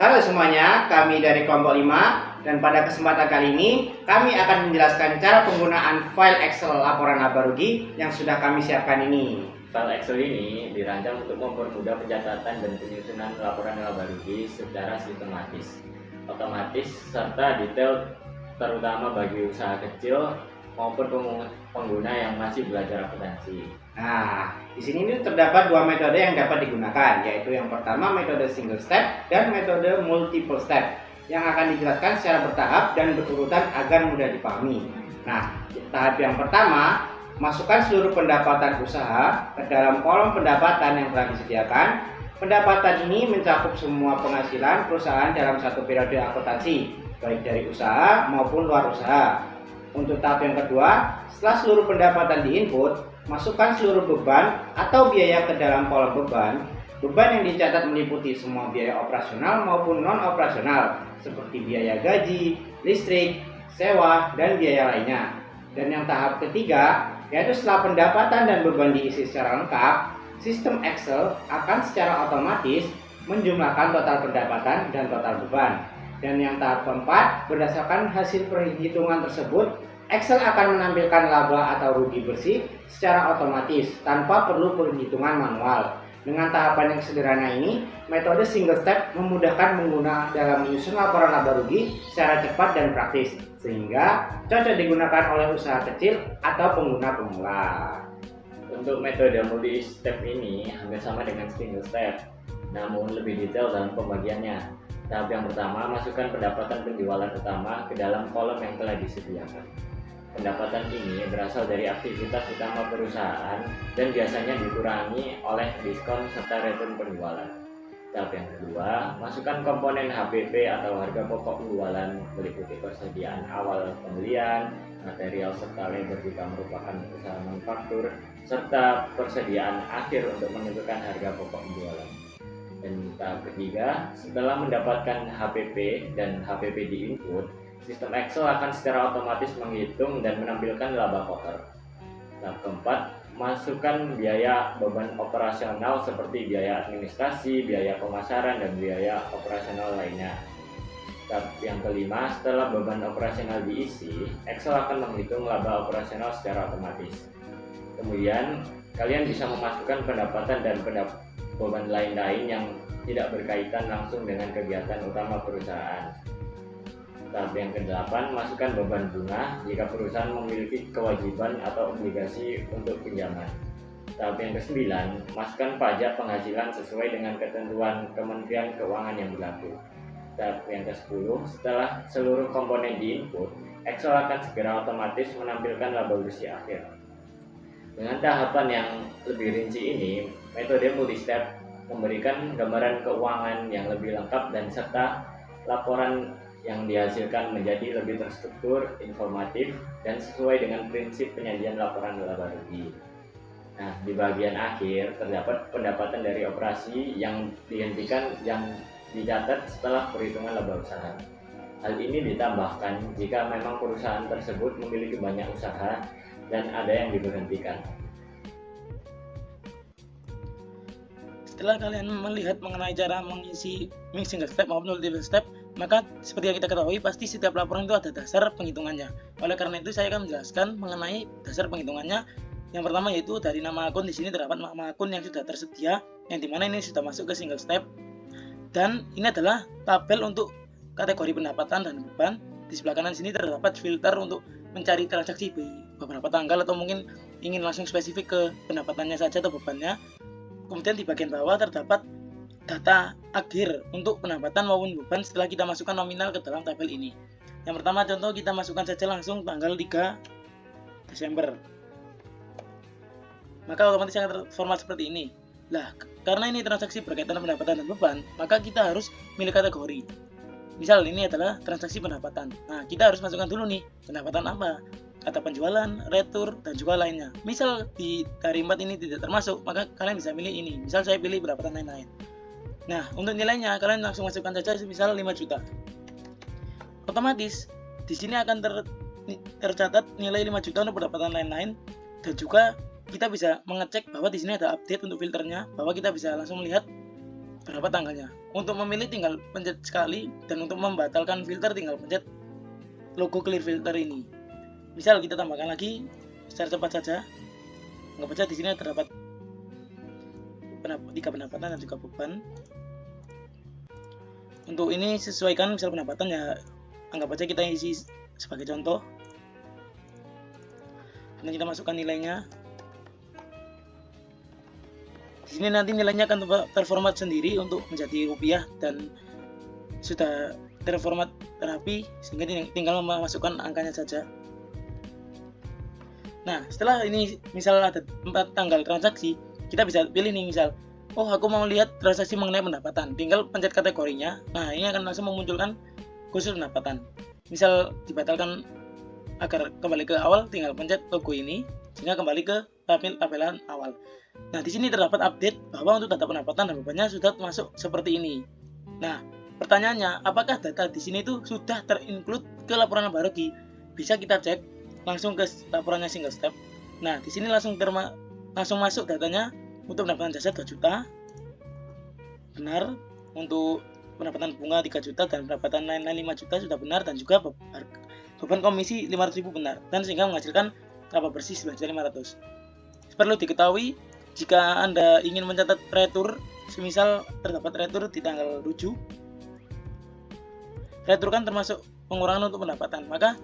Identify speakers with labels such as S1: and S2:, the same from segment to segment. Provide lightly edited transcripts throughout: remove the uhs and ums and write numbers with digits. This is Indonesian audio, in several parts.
S1: Halo semuanya, kami dari kelompok 5 dan pada kesempatan kali ini kami akan menjelaskan cara penggunaan file Excel laporan laba rugi yang sudah kami siapkan ini.
S2: File Excel ini dirancang untuk mempermudah pencatatan dan penyusunan laporan laba rugi secara sistematis, otomatis, serta detail terutama bagi usaha kecil maupun pengguna yang masih belajar akuntansi.
S1: Nah, di sini terdapat dua metode yang dapat digunakan, yaitu yang pertama metode single step dan metode multiple step yang akan dijelaskan secara bertahap dan berurutan agar mudah dipahami. Nah, tahap yang pertama, masukkan seluruh pendapatan usaha ke dalam kolom pendapatan yang telah disediakan. Pendapatan ini mencakup semua penghasilan perusahaan dalam satu periode akuntansi, baik dari usaha maupun luar usaha. Untuk tahap yang kedua, setelah seluruh pendapatan diinput, masukkan seluruh beban atau biaya ke dalam kolom beban. Beban yang dicatat meliputi semua biaya operasional maupun non-operasional, seperti biaya gaji, listrik, sewa, dan biaya lainnya. Dan yang tahap ketiga, yaitu setelah pendapatan dan beban diisi secara lengkap, sistem Excel akan secara otomatis menjumlahkan total pendapatan dan total beban. Dan yang tahap keempat, berdasarkan hasil perhitungan tersebut, Excel akan menampilkan laba atau rugi bersih secara otomatis tanpa perlu perhitungan manual. Dengan tahapan yang sederhana ini, metode single step memudahkan pengguna dalam menyusun laporan laba rugi secara cepat dan praktis, sehingga cocok digunakan oleh usaha kecil atau pengguna pemula.
S2: Untuk metode multi step ini hampir sama dengan single step, namun lebih detail dalam pembagiannya. Tahap yang pertama, masukkan pendapatan penjualan utama ke dalam kolom yang telah disediakan. Pendapatan ini berasal dari aktivitas utama perusahaan dan biasanya dikurangi oleh diskon serta return penjualan. Tahap yang kedua, masukkan komponen HPP atau harga pokok penjualan meliputi persediaan awal pembelian, material serta labor jika merupakan usaha manufaktur, serta persediaan akhir untuk menentukan harga pokok penjualan. Dan tahap ketiga, setelah mendapatkan HPP dan HPP diinput, sistem Excel akan secara otomatis menghitung dan menampilkan laba kotor. Tahap keempat, masukkan biaya beban operasional seperti biaya administrasi, biaya pemasaran, dan biaya operasional lainnya. Tahap yang kelima, setelah beban operasional diisi, Excel akan menghitung laba operasional secara otomatis. Kemudian, kalian bisa memasukkan pendapatan dan beban lain-lain yang tidak berkaitan langsung dengan kegiatan utama perusahaan. Tahap yang ke-8, masukkan beban bunga jika perusahaan memiliki kewajiban atau obligasi untuk pinjaman. Tahap yang ke-9, masukkan pajak penghasilan sesuai dengan ketentuan Kementerian Keuangan yang berlaku. Tahap yang ke-10, setelah seluruh komponen diinput, Excel akan segera otomatis menampilkan laba bersih akhir. Dengan tahapan yang lebih rinci ini, metode multi-step memberikan gambaran keuangan yang lebih lengkap dan serta laporan yang dihasilkan menjadi lebih terstruktur, informatif, dan sesuai dengan prinsip penyajian laporan laba rugi. Nah, di bagian akhir terdapat pendapatan dari operasi yang dihentikan yang dicatat setelah perhitungan laba usaha. Hal ini ditambahkan jika memang perusahaan tersebut memiliki banyak usaha dan ada yang diberhentikan.
S3: Setelah kalian melihat mengenai cara mengisi single step maupun multiple step, maka seperti yang kita ketahui pasti setiap laporan itu ada dasar penghitungannya. Oleh karena itu saya akan menjelaskan mengenai dasar penghitungannya. Yang pertama yaitu dari nama akun. Di sini terdapat nama akun yang sudah tersedia, yang dimana ini sudah masuk ke single step. Dan ini adalah tabel untuk kategori pendapatan dan beban. Di sebelah kanan sini terdapat filter untuk mencari transaksi beberapa tanggal atau mungkin ingin langsung spesifik ke pendapatannya saja atau bebannya. Kemudian di bagian bawah terdapat data akhir untuk pendapatan maupun beban setelah kita masukkan nominal ke dalam tabel ini. Yang pertama contoh kita masukkan saja langsung tanggal 3 Desember. Maka otomatis akan terformat seperti ini. Lah, karena ini transaksi berkaitan pendapatan dan beban, maka kita harus milih kategori. Misal ini adalah transaksi pendapatan. Nah, kita harus masukkan dulu nih, pendapatan apa? Kata penjualan, retur, dan juga lainnya. Misal di dari 4 ini tidak termasuk, maka kalian bisa pilih ini. Misal saya pilih pendapatan lain-lain. Nah, untuk nilainya kalian langsung masukkan saja misal 5 juta. Otomatis di sini akan tercatat nilai 5 juta untuk pendapatan lain-lain, dan juga kita bisa mengecek bahwa di sini ada update untuk filternya, bahwa kita bisa langsung melihat berapa tanggalnya. Untuk memilih tinggal pencet sekali, dan untuk membatalkan filter tinggal pencet logo clear filter ini. Misal kita tambahkan lagi secara cepat saja. Anggap saja di sini terdapat 3 pendapatan dan juga beban. Untuk ini sesuaikan, misal pendapatan ya anggap aja kita isi sebagai contoh. Dan kita masukkan nilainya. Di sini nanti nilainya akan terformat sendiri untuk menjadi rupiah dan sudah terformat rapi, sehingga tinggal memasukkan angkanya saja. Nah, setelah ini misal ada 4 tanggal transaksi, kita bisa pilih nih, misal oh aku mau lihat transaksi mengenai pendapatan, tinggal pencet kategorinya. Nah, ini akan langsung memunculkan khusus pendapatan. Misal dibatalkan agar kembali ke awal, tinggal pencet logo ini sehingga kembali ke tabelan awal. Nah, di sini terdapat update bahwa untuk data pendapatan dan bebannya sudah masuk seperti ini. Nah, pertanyaannya, apakah data di sini itu sudah terinclude ke laporan Nabarugi? Bisa kita cek langsung ke laporannya single step. Nah, di sini langsung masuk datanya. Untuk pendapatan jasa 2 juta benar, untuk pendapatan bunga 3 juta dan pendapatan lain-lain 5 juta sudah benar, dan juga beban komisi 500.000 benar, dan sehingga menghasilkan laba bersih 11.500. Perlu diketahui, jika Anda ingin mencatat retur, semisal terdapat retur di tanggal 7, retur kan termasuk pengurangan untuk pendapatan, maka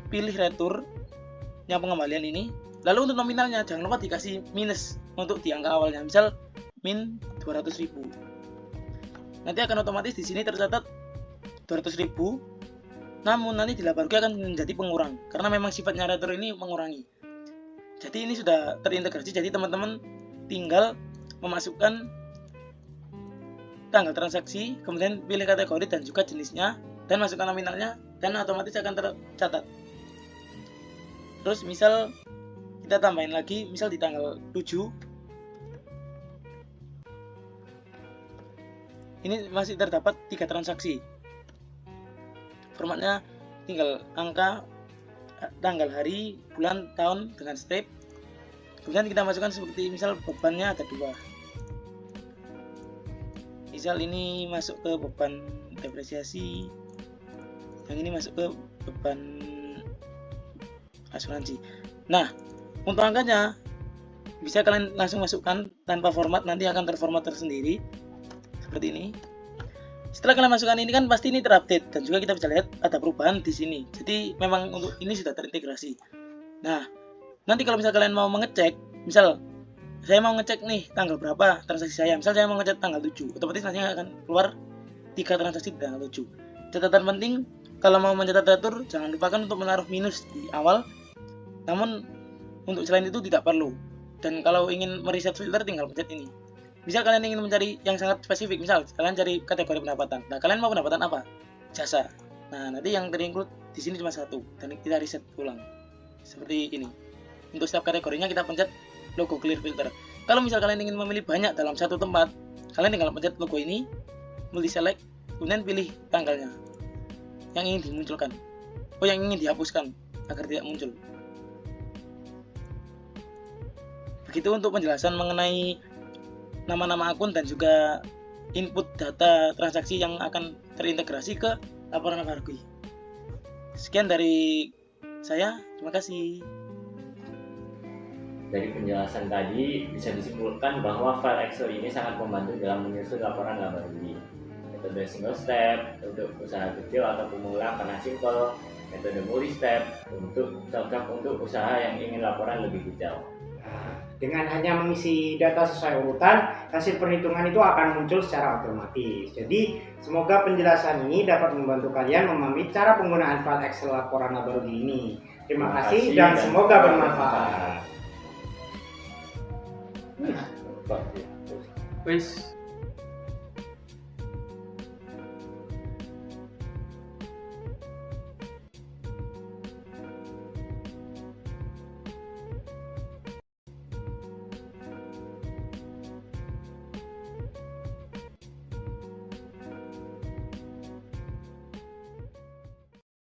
S3: pilih retur yang pengembalian ini. Lalu untuk nominalnya jangan lupa dikasih minus untuk di angka awalnya, misal min 200.000. Nanti akan otomatis di sini tercatat 200.000. Namun nanti di Nabarugi akan menjadi pengurang karena memang sifatnya retur ini mengurangi. Jadi ini sudah terintegrasi, jadi teman-teman tinggal memasukkan tanggal transaksi, kemudian pilih kategori dan juga jenisnya, dan masukkan nominalnya, dan otomatis akan tercatat. Terus misal kita tambahin lagi, misal di tanggal 7 ini masih terdapat 3 transaksi. Formatnya tinggal angka, tanggal, hari, bulan, tahun dengan strip. Kemudian kita masukkan seperti misal bebannya ada 2. Misal ini masuk ke beban depresiasi, yang ini masuk ke beban asuransi. Nah, untuk angkanya bisa kalian langsung masukkan tanpa format, nanti akan terformat tersendiri seperti ini. Setelah kalian masukkan ini kan pasti ini terupdate, dan juga kita bisa lihat ada perubahan di sini. Jadi memang untuk ini sudah terintegrasi. Nah, nanti kalau misal kalian mau mengecek, misal saya mau ngecek nih tanggal berapa transaksi saya, misal saya mau ngecek tanggal 7, otomatis nanti akan keluar 3 transaksi di tanggal 7. Catatan penting, kalau mau mencatat retur jangan lupakan untuk menaruh minus di awal. Namun untuk selain itu tidak perlu. Dan kalau ingin mereset filter tinggal pencet ini. Misal kalian ingin mencari yang sangat spesifik, misal kalian cari kategori pendapatan. Nah, kalian mau pendapatan apa? Jasa. Nah, nanti yang terinclude di sini cuma 1, dan kita reset ulang. Seperti ini. Untuk setiap kategorinya kita pencet logo clear filter. Kalau misal kalian ingin memilih banyak dalam satu tempat, kalian tinggal pencet logo ini, multi select, kemudian pilih tanggalnya yang ingin dimunculkan. Yang ingin dihapuskan agar tidak muncul. Begitu untuk penjelasan mengenai nama-nama akun dan juga input data transaksi yang akan terintegrasi ke laporan Nabarugi. Sekian dari saya, terima kasih.
S2: Dari penjelasan tadi bisa disimpulkan bahwa file Excel ini sangat membantu dalam menyusun laporan Nabarugi. Metode single step untuk usaha kecil atau pemula karena simple, metode multi step cocok untuk usaha yang ingin laporan lebih detail.
S1: Dengan hanya mengisi data sesuai urutan, hasil perhitungan itu akan muncul secara otomatis. Jadi, semoga penjelasan ini dapat membantu kalian memahami cara penggunaan file Excel laporan Nabarugi ini. Terima kasih dan semoga bermanfaat.
S2: Wis.